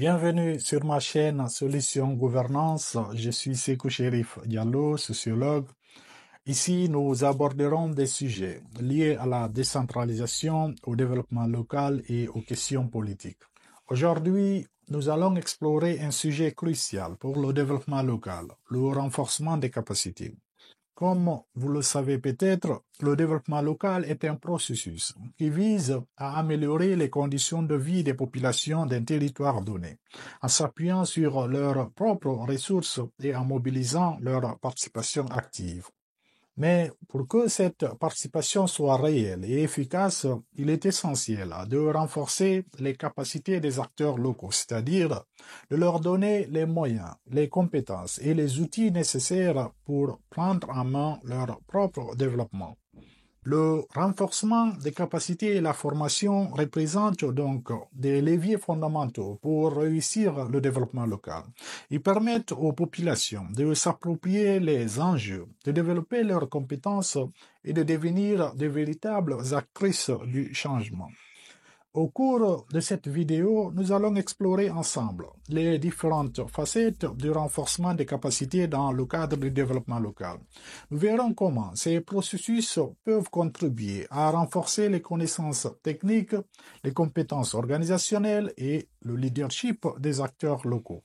Bienvenue sur ma chaîne Solutions Gouvernance. Je suis Sékou Chérif Diallo, sociologue. Ici, nous aborderons des sujets liés à la décentralisation, au développement local et aux questions politiques. Aujourd'hui, nous allons explorer un sujet crucial pour le développement local, le renforcement des capacités. Comme vous le savez peut-être, le développement local est un processus qui vise à améliorer les conditions de vie des populations d'un territoire donné, en s'appuyant sur leurs propres ressources et en mobilisant leur participation active. Mais pour que cette participation soit réelle et efficace, il est essentiel de renforcer les capacités des acteurs locaux, c'est-à-dire de leur donner les moyens, les compétences et les outils nécessaires pour prendre en main leur propre développement. Le renforcement des capacités et la formation représentent donc des leviers fondamentaux pour réussir le développement local. Ils permettent aux populations de s'approprier les enjeux, de développer leurs compétences et de devenir de véritables actrices du changement. Au cours de cette vidéo, nous allons explorer ensemble les différentes facettes du renforcement des capacités dans le cadre du développement local. Nous verrons comment ces processus peuvent contribuer à renforcer les connaissances techniques, les compétences organisationnelles et le leadership des acteurs locaux.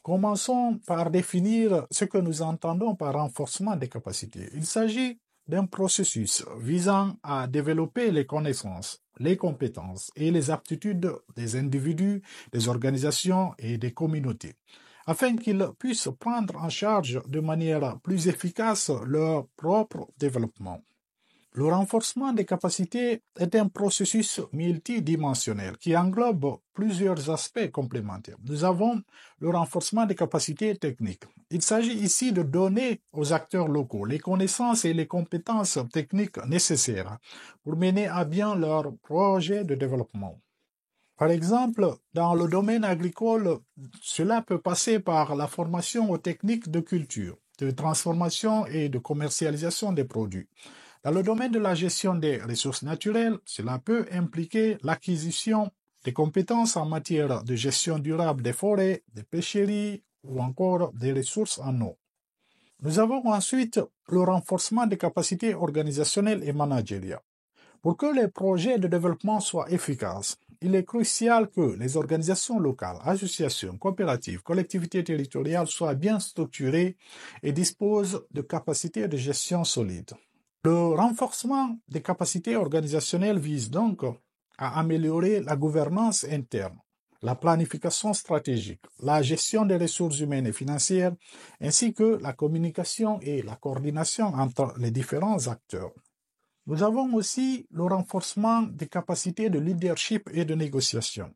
Commençons par définir ce que nous entendons par renforcement des capacités. Il s'agit d'un processus visant à développer les connaissances, les compétences et les aptitudes des individus, des organisations et des communautés, afin qu'ils puissent prendre en charge de manière plus efficace leur propre développement. Le renforcement des capacités est un processus multidimensionnel qui englobe plusieurs aspects complémentaires. Nous avons le renforcement des capacités techniques. Il s'agit ici de donner aux acteurs locaux les connaissances et les compétences techniques nécessaires pour mener à bien leurs projets de développement. Par exemple, dans le domaine agricole, cela peut passer par la formation aux techniques de culture, de transformation et de commercialisation des produits. Dans le domaine de la gestion des ressources naturelles, cela peut impliquer l'acquisition des compétences en matière de gestion durable des forêts, des pêcheries ou encore des ressources en eau. Nous avons ensuite le renforcement des capacités organisationnelles et managériales. Pour que les projets de développement soient efficaces, il est crucial que les organisations locales, associations, coopératives, collectivités territoriales soient bien structurées et disposent de capacités de gestion solides. Le renforcement des capacités organisationnelles vise donc à améliorer la gouvernance interne, la planification stratégique, la gestion des ressources humaines et financières, ainsi que la communication et la coordination entre les différents acteurs. Nous avons aussi le renforcement des capacités de leadership et de négociation.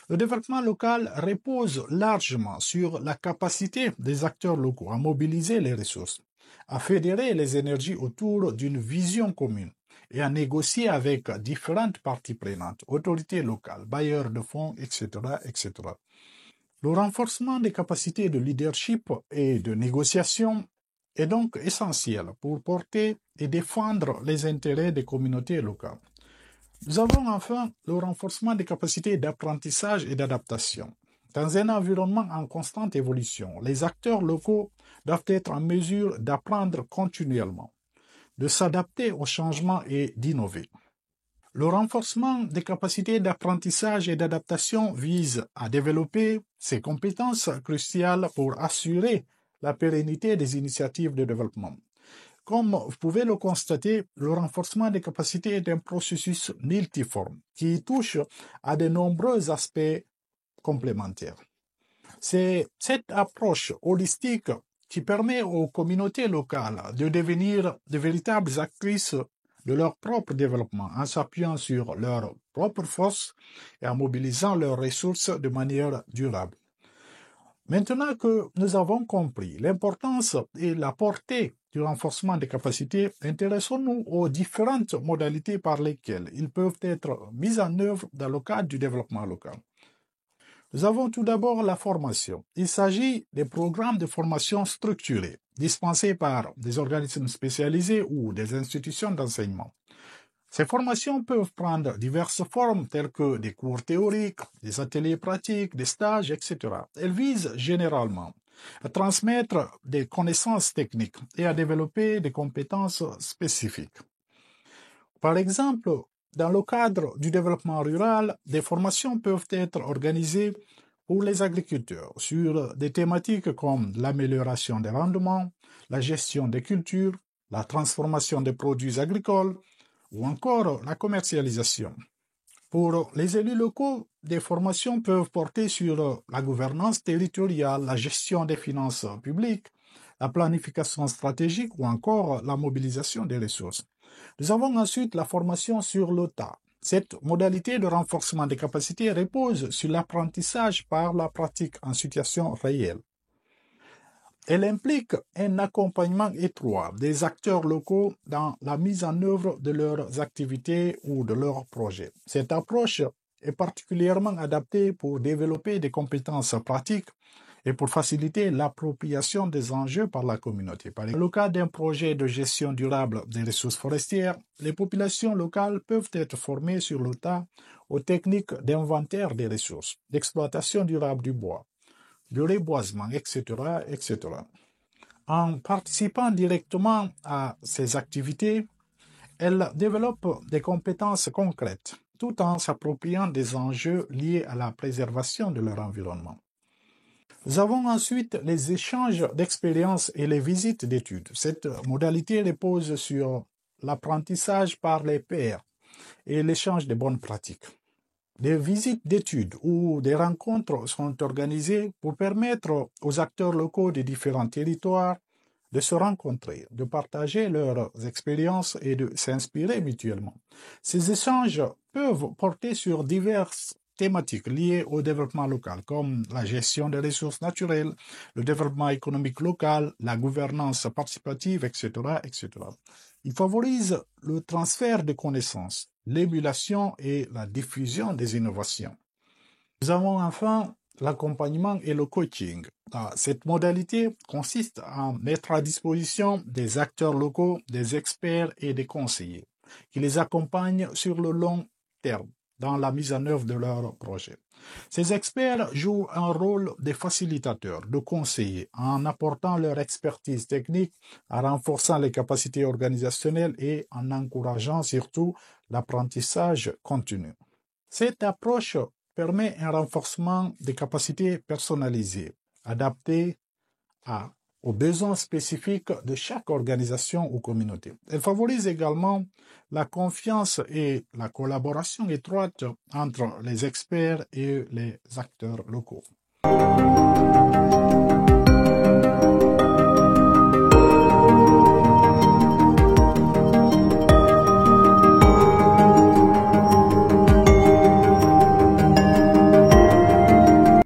Le développement local repose largement sur la capacité des acteurs locaux à mobiliser les ressources, à fédérer les énergies autour d'une vision commune et à négocier avec différentes parties prenantes, autorités locales, bailleurs de fonds, etc., etc. Le renforcement des capacités de leadership et de négociation est donc essentiel pour porter et défendre les intérêts des communautés locales. Nous avons enfin le renforcement des capacités d'apprentissage et d'adaptation. Dans un environnement en constante évolution, les acteurs locaux doivent être en mesure d'apprendre continuellement, de s'adapter aux changements et d'innover. Le renforcement des capacités d'apprentissage et d'adaptation vise à développer ces compétences cruciales pour assurer la pérennité des initiatives de développement. Comme vous pouvez le constater, le renforcement des capacités est un processus multiforme qui touche à de nombreux aspects complémentaires. C'est cette approche holistique qui permet aux communautés locales de devenir de véritables actrices de leur propre développement en s'appuyant sur leurs propres forces et en mobilisant leurs ressources de manière durable. Maintenant que nous avons compris l'importance et la portée du renforcement des capacités, intéressons-nous aux différentes modalités par lesquelles ils peuvent être mis en œuvre dans le cadre du développement local. Nous avons tout d'abord la formation. Il s'agit des programmes de formation structurés, dispensés par des organismes spécialisés ou des institutions d'enseignement. Ces formations peuvent prendre diverses formes telles que des cours théoriques, des ateliers pratiques, des stages, etc. Elles visent généralement à transmettre des connaissances techniques et à développer des compétences spécifiques. Par exemple, dans le cadre du développement rural, des formations peuvent être organisées pour les agriculteurs sur des thématiques comme l'amélioration des rendements, la gestion des cultures, la transformation des produits agricoles ou encore la commercialisation. Pour les élus locaux, des formations peuvent porter sur la gouvernance territoriale, la gestion des finances publiques, la planification stratégique ou encore la mobilisation des ressources. Nous avons ensuite la formation sur l'OTA. Cette modalité de renforcement des capacités repose sur l'apprentissage par la pratique en situation réelle. Elle implique un accompagnement étroit des acteurs locaux dans la mise en œuvre de leurs activités ou de leurs projets. Cette approche est particulièrement adaptée pour développer des compétences pratiques et pour faciliter l'appropriation des enjeux par la communauté. Dans le cas d'un projet de gestion durable des ressources forestières, les populations locales peuvent être formées sur le tas aux techniques d'inventaire des ressources, d'exploitation durable du bois, de reboisement, etc., etc. En participant directement à ces activités, elles développent des compétences concrètes, tout en s'appropriant des enjeux liés à la préservation de leur environnement. Nous avons ensuite les échanges d'expériences et les visites d'études. Cette modalité repose sur l'apprentissage par les pairs et l'échange de bonnes pratiques. Des visites d'études ou des rencontres sont organisées pour permettre aux acteurs locaux des différents territoires de se rencontrer, de partager leurs expériences et de s'inspirer mutuellement. Ces échanges peuvent porter sur diverses thématiques liées au développement local, comme la gestion des ressources naturelles, le développement économique local, la gouvernance participative, etc., etc. Ils favorisent le transfert de connaissances, l'émulation et la diffusion des innovations. Nous avons enfin l'accompagnement et le coaching. Cette modalité consiste à mettre à disposition des acteurs locaux, des experts et des conseillers qui les accompagnent sur le long terme dans la mise en œuvre de leurs projets. Ces experts jouent un rôle de facilitateurs, de conseillers, en apportant leur expertise technique, en renforçant les capacités organisationnelles et en encourageant surtout l'apprentissage continu. Cette approche permet un renforcement des capacités personnalisées, adaptées aux besoins spécifiques de chaque organisation ou communauté. Elle favorise également la confiance et la collaboration étroite entre les experts et les acteurs locaux.